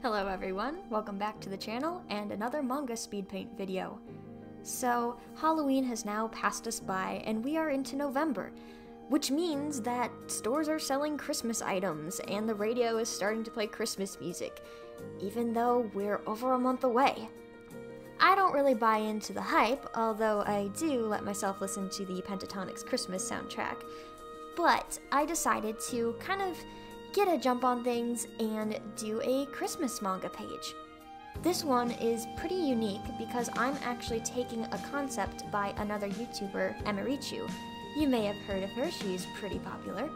Hello everyone, welcome back to the channel and another manga speed paint video. So, Halloween has now passed us by and we are into November, which means that stores are selling Christmas items and the radio is starting to play Christmas music, even though we're over a month away. I don't really buy into the hype, although I do let myself listen to the Pentatonix Christmas soundtrack, but I decided to kind of get a jump on things and do a Christmas manga page. This one is pretty unique because I'm actually taking a concept by another YouTuber, Emirichu. You may have heard of her, she's pretty popular.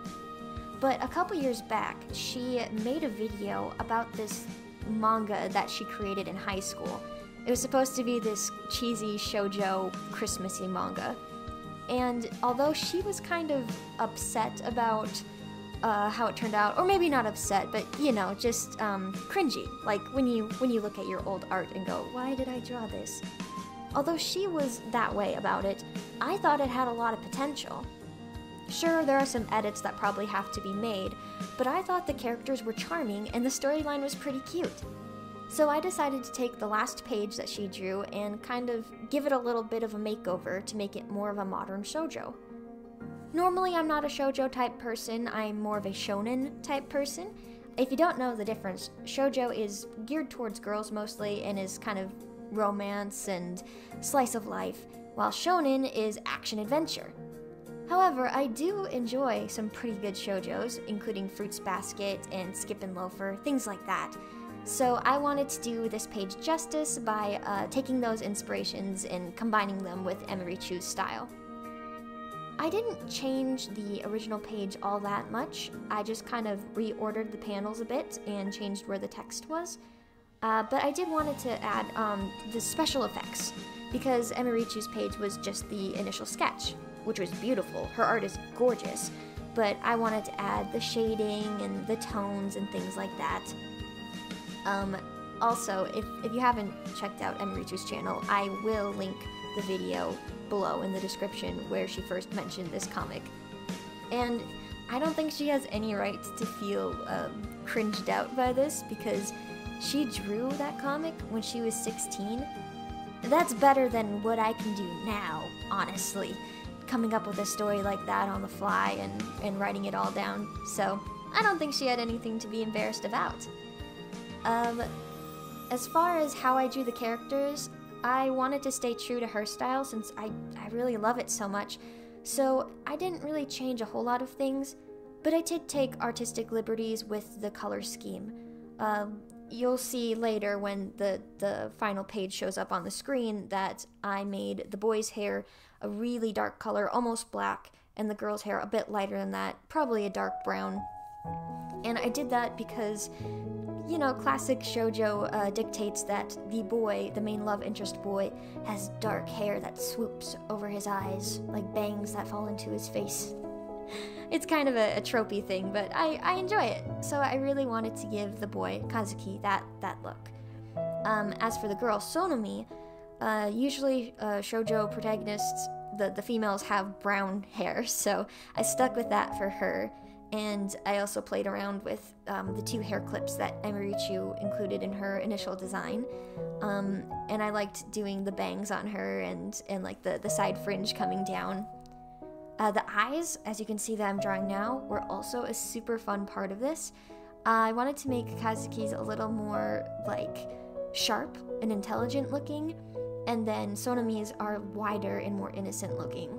But a couple years back, she made a video about this manga that she created in high school. It was supposed to be this cheesy shoujo Christmassy manga. And although she was kind of upset about how it turned out, or maybe not upset, but you know, just cringy, like when you look at your old art and go, why did I draw this? Although she was that way about it, I thought it had a lot of potential. Sure, there are some edits that probably have to be made, but I thought the characters were charming and the storyline was pretty cute. So I decided to take the last page that she drew and kind of give it a little bit of a makeover to make it more of a modern shoujo. Normally, I'm not a shoujo type person, I'm more of a shonen type person. If you don't know the difference, shoujo is geared towards girls mostly and is kind of romance and slice of life, while shonen is action-adventure. However, I do enjoy some pretty good shoujos, including Fruits Basket and Skippin' Loafer, things like that. So I wanted to do this page justice by taking those inspirations and combining them with Emirichu's style. I didn't change the original page all that much, I just kind of reordered the panels a bit and changed where the text was. But I did wanted to add the special effects, because Emirichu's page was just the initial sketch, which was beautiful, her art is gorgeous, but I wanted to add the shading and the tones and things like that. Also, if you haven't checked out Emirichu's channel, I will link the video below in the description where she first mentioned this comic. And I don't think she has any right to feel cringed out by this, because she drew that comic when she was 16. That's better than what I can do now, honestly. Coming up with a story like that on the fly and writing it all down. So I don't think she had anything to be embarrassed about. As far as how I drew the characters, I wanted to stay true to her style since I really love it so much, so I didn't really change a whole lot of things, but I did take artistic liberties with the color scheme. You'll see later when the final page shows up on the screen that I made the boy's hair a really dark color, almost black, and the girl's hair a bit lighter than that, probably a dark brown. And I did that because, you know, classic shoujo dictates that the boy, the main love interest boy, has dark hair that swoops over his eyes, like bangs that fall into his face. It's kind of a tropey thing, but I enjoy it, so I really wanted to give the boy, Kazuki, that look. As for the girl, Sonomi, usually shoujo protagonists, the females have brown hair, so I stuck with that for her. And I also played around with the two hair clips that Emirichu included in her initial design. And I liked doing the bangs on her and like the side fringe coming down. The eyes, as you can see that I'm drawing now, were also a super fun part of this. I wanted to make Kazuki's a little more like sharp and intelligent looking, and then Sonomi's are wider and more innocent looking.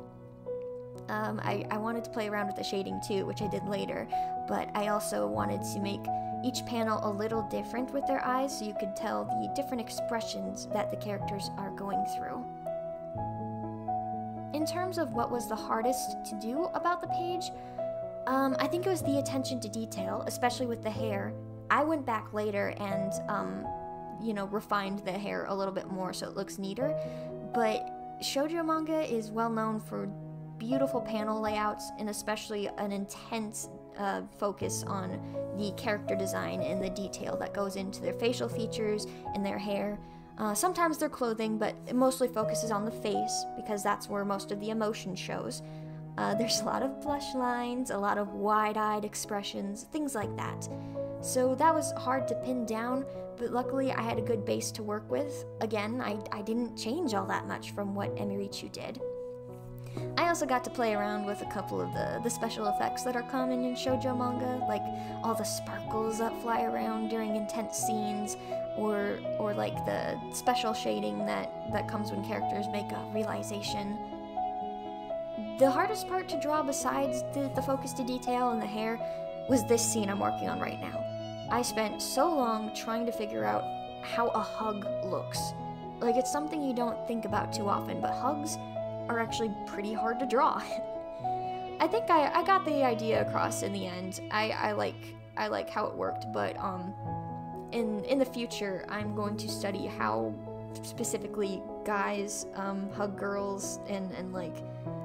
I wanted to play around with the shading too, which I did later, but I also wanted to make each panel a little different with their eyes so you could tell the different expressions that the characters are going through. In terms of what was the hardest to do about the page, I think it was the attention to detail, especially with the hair. I went back later and, you know, refined the hair a little bit more so it looks neater, but shoujo manga is well known for beautiful panel layouts and especially an intense focus on the character design and the detail that goes into their facial features and their hair. Sometimes their clothing, but it mostly focuses on the face because that's where most of the emotion shows. There's a lot of blush lines, a lot of wide-eyed expressions, things like that. So that was hard to pin down, but luckily I had a good base to work with. Again, I didn't change all that much from what Emirichu did. I also got to play around with a couple of the special effects that are common in shoujo manga, like all the sparkles that fly around during intense scenes, or like the special shading that comes when characters make a realization. The hardest part to draw besides the focus to detail and the hair was this scene I'm working on right now. I spent so long trying to figure out how a hug looks. Like, it's something you don't think about too often, but hugs are actually pretty hard to draw. I think I got the idea across in the end. I like how it worked, but in the future I'm going to study how specifically guys hug girls and like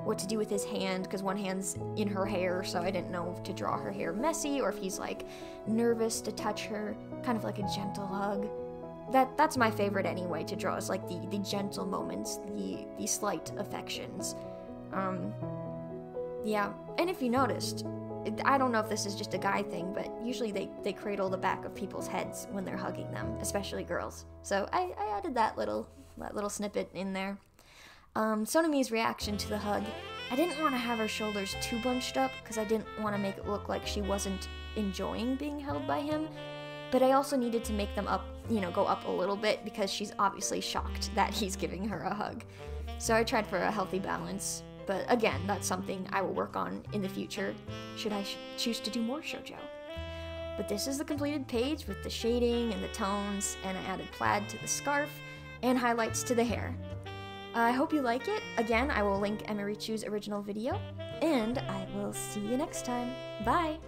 what to do with his hand, because one hand's in her hair, so I didn't know if to draw her hair messy or if he's like nervous to touch her, kind of like a gentle hug. That's my favorite anyway to draw, is like the gentle moments, the slight affections. Yeah, and if you noticed, I don't know if this is just a guy thing, but usually they cradle the back of people's heads when they're hugging them, especially girls. So I added that little snippet in there. Sonami's reaction to the hug, I didn't want to have her shoulders too bunched up because I didn't want to make it look like she wasn't enjoying being held by him, but I also needed to make them go up a little bit because she's obviously shocked that he's giving her a hug. So I tried for a healthy balance, but again, that's something I will work on in the future should I choose to do more shoujo. But this is the completed page with the shading and the tones, and I added plaid to the scarf and highlights to the hair. I hope you like it. Again, I will link Emirichu's original video, and I will see you next time. Bye!